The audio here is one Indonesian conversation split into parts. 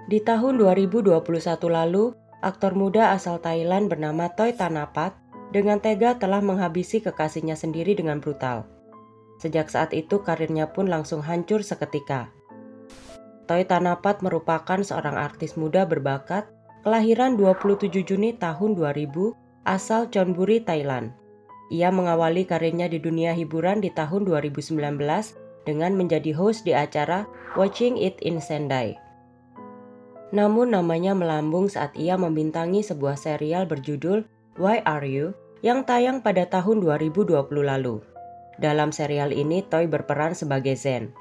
Di tahun 2021 lalu, aktor muda asal Thailand bernama Toi Tanapat dengan tega telah menghabisi kekasihnya sendiri dengan brutal. Sejak saat itu karirnya pun langsung hancur seketika. Toi Tanapat merupakan seorang artis muda berbakat kelahiran 27 Juni tahun 2000 asal Chonburi, Thailand. Ia mengawali karirnya di dunia hiburan di tahun 2019 dengan menjadi host di acara Watching It in Sendai. Namun namanya melambung saat ia membintangi sebuah serial berjudul Why Are You yang tayang pada tahun 2020 lalu. Dalam serial ini Toi berperan sebagai Zen.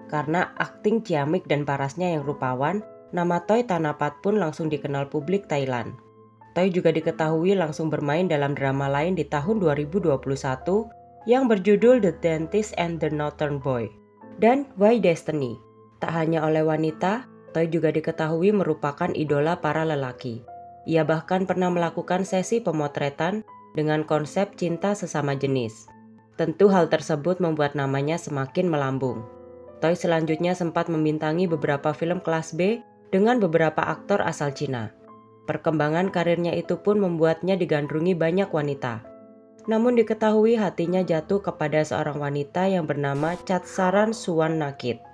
Karena akting ciamik dan parasnya yang rupawan, nama Toi Tanapat pun langsung dikenal publik Thailand. Toi juga diketahui langsung bermain dalam drama lain di tahun 2021 yang berjudul The Dentist and the Northern Boy dan Why Destiny. Tak hanya oleh wanita, Toi juga diketahui merupakan idola para lelaki. Ia bahkan pernah melakukan sesi pemotretan dengan konsep cinta sesama jenis. Tentu hal tersebut membuat namanya semakin melambung. Toi selanjutnya sempat membintangi beberapa film kelas B dengan beberapa aktor asal Cina. Perkembangan karirnya itu pun membuatnya digandrungi banyak wanita. Namun diketahui hatinya jatuh kepada seorang wanita yang bernama Chatsaran Suwannakit.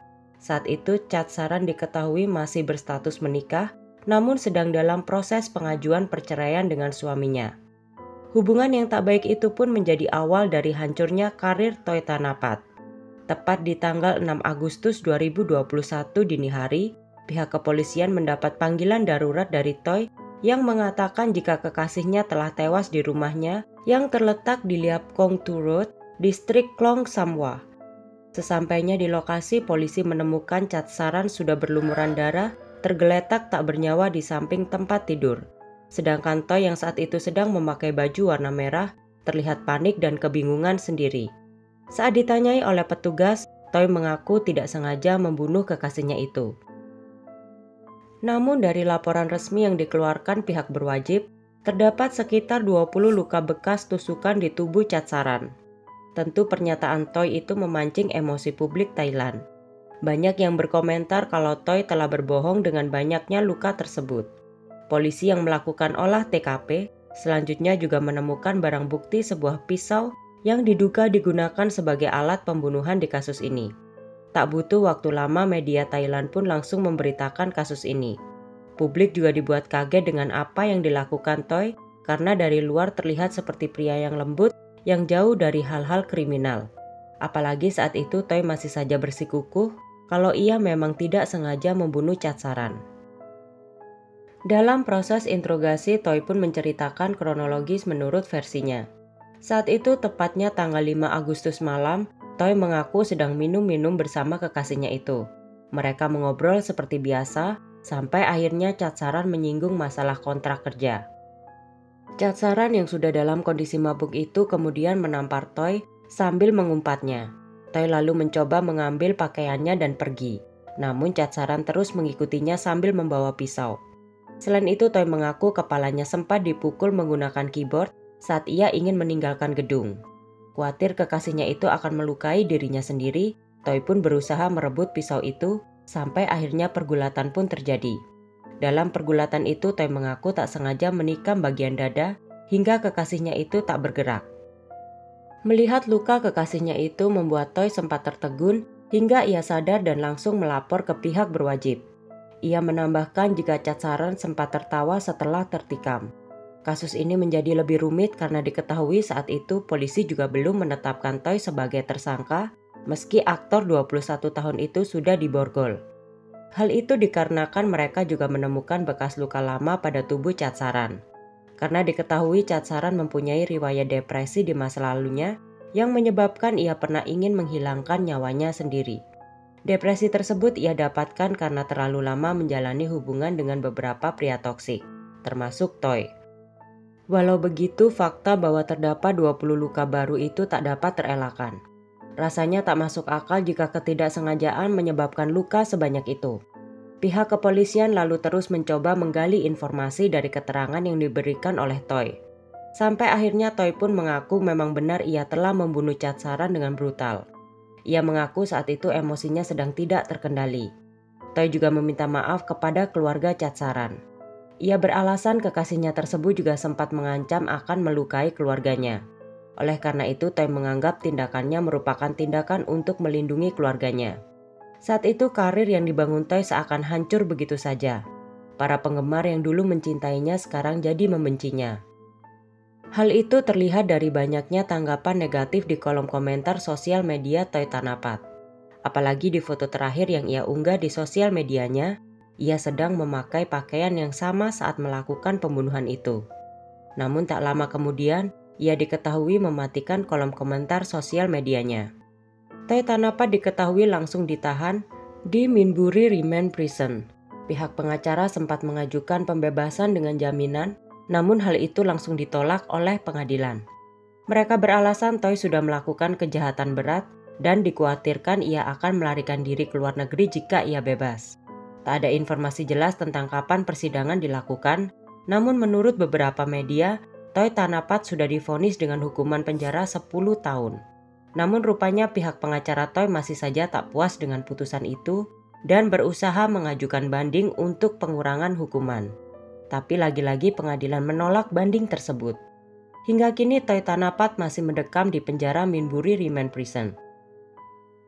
Saat itu Chatsaran diketahui masih berstatus menikah, namun sedang dalam proses pengajuan perceraian dengan suaminya. Hubungan yang tak baik itu pun menjadi awal dari hancurnya karir Toi Tanapat. Tepat di tanggal 6 Agustus 2021 dini hari, pihak kepolisian mendapat panggilan darurat dari Toi yang mengatakan jika kekasihnya telah tewas di rumahnya yang terletak di Liap Kong Tu Road, distrik Klong Samwa. Sesampainya di lokasi, polisi menemukan Chatsaran sudah berlumuran darah, tergeletak tak bernyawa di samping tempat tidur. Sedangkan Toi yang saat itu sedang memakai baju warna merah, terlihat panik dan kebingungan sendiri. Saat ditanyai oleh petugas, Toi mengaku tidak sengaja membunuh kekasihnya itu. Namun dari laporan resmi yang dikeluarkan pihak berwajib, terdapat sekitar 20 luka bekas tusukan di tubuh Chatsaran. Tentu pernyataan Toi itu memancing emosi publik Thailand. Banyak yang berkomentar kalau Toi telah berbohong dengan banyaknya luka tersebut. Polisi yang melakukan olah TKP selanjutnya juga menemukan barang bukti sebuah pisau yang diduga digunakan sebagai alat pembunuhan di kasus ini. Tak butuh waktu lama media Thailand pun langsung memberitakan kasus ini. Publik juga dibuat kaget dengan apa yang dilakukan Toi karena dari luar terlihat seperti pria yang lembut yang jauh dari hal-hal kriminal. Apalagi saat itu Toi masih saja bersikukuh kalau ia memang tidak sengaja membunuh Chatsaran. Dalam proses interogasi, Toi pun menceritakan kronologis menurut versinya. Saat itu tepatnya tanggal 5 Agustus malam, Toi mengaku sedang minum-minum bersama kekasihnya itu. Mereka mengobrol seperti biasa, sampai akhirnya Chatsaran menyinggung masalah kontrak kerja. Chatsaran yang sudah dalam kondisi mabuk itu kemudian menampar Toi sambil mengumpatnya. Toi lalu mencoba mengambil pakaiannya dan pergi. Namun Chatsaran terus mengikutinya sambil membawa pisau. Selain itu Toi mengaku kepalanya sempat dipukul menggunakan keyboard saat ia ingin meninggalkan gedung. Khawatir kekasihnya itu akan melukai dirinya sendiri, Toi pun berusaha merebut pisau itu sampai akhirnya pergulatan pun terjadi. Dalam pergulatan itu Toi mengaku tak sengaja menikam bagian dada hingga kekasihnya itu tak bergerak. Melihat luka kekasihnya itu membuat Toi sempat tertegun hingga ia sadar dan langsung melapor ke pihak berwajib. Ia menambahkan jika Chatsaran sempat tertawa setelah tertikam. Kasus ini menjadi lebih rumit karena diketahui saat itu polisi juga belum menetapkan Toi sebagai tersangka meski aktor 21 tahun itu sudah diborgol. Hal itu dikarenakan mereka juga menemukan bekas luka lama pada tubuh Chatsaran. Karena diketahui Chatsaran mempunyai riwayat depresi di masa lalunya yang menyebabkan ia pernah ingin menghilangkan nyawanya sendiri. Depresi tersebut ia dapatkan karena terlalu lama menjalani hubungan dengan beberapa pria toksik, termasuk Toi. Walau begitu, fakta bahwa terdapat 20 luka baru itu tak dapat terelakkan. Rasanya tak masuk akal jika ketidaksengajaan menyebabkan luka sebanyak itu. Pihak kepolisian lalu terus mencoba menggali informasi dari keterangan yang diberikan oleh Toi. Sampai akhirnya Toi pun mengaku memang benar ia telah membunuh Chatsaran dengan brutal. Ia mengaku saat itu emosinya sedang tidak terkendali. Toy juga meminta maaf kepada keluarga Catsaran. Ia beralasan kekasihnya tersebut juga sempat mengancam akan melukai keluarganya. Oleh karena itu, Toy menganggap tindakannya merupakan tindakan untuk melindungi keluarganya. Saat itu karir yang dibangun Toy seakan hancur begitu saja. Para penggemar yang dulu mencintainya sekarang jadi membencinya. Hal itu terlihat dari banyaknya tanggapan negatif di kolom komentar sosial media Toy Tanapat. Apalagi di foto terakhir yang ia unggah di sosial medianya, ia sedang memakai pakaian yang sama saat melakukan pembunuhan itu. Namun tak lama kemudian, ia diketahui mematikan kolom komentar sosial medianya. Toy Tanapat diketahui langsung ditahan di Minburi Remand Prison. Pihak pengacara sempat mengajukan pembebasan dengan jaminan, namun hal itu langsung ditolak oleh pengadilan. Mereka beralasan Toy sudah melakukan kejahatan berat dan dikhawatirkan ia akan melarikan diri ke luar negeri jika ia bebas. Tak ada informasi jelas tentang kapan persidangan dilakukan, namun menurut beberapa media, Toy Tanapat sudah divonis dengan hukuman penjara 10 tahun. Namun rupanya pihak pengacara Toy masih saja tak puas dengan putusan itu dan berusaha mengajukan banding untuk pengurangan hukuman. Tapi lagi-lagi pengadilan menolak banding tersebut. Hingga kini Toy Tanapat masih mendekam di penjara Minburi Remand Prison.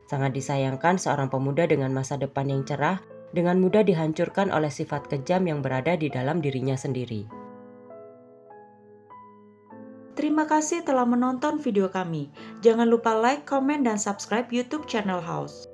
Sangat disayangkan seorang pemuda dengan masa depan yang cerah dengan mudah dihancurkan oleh sifat kejam yang berada di dalam dirinya sendiri. Terima kasih telah menonton video kami. Jangan lupa like, komen, dan subscribe YouTube channel House.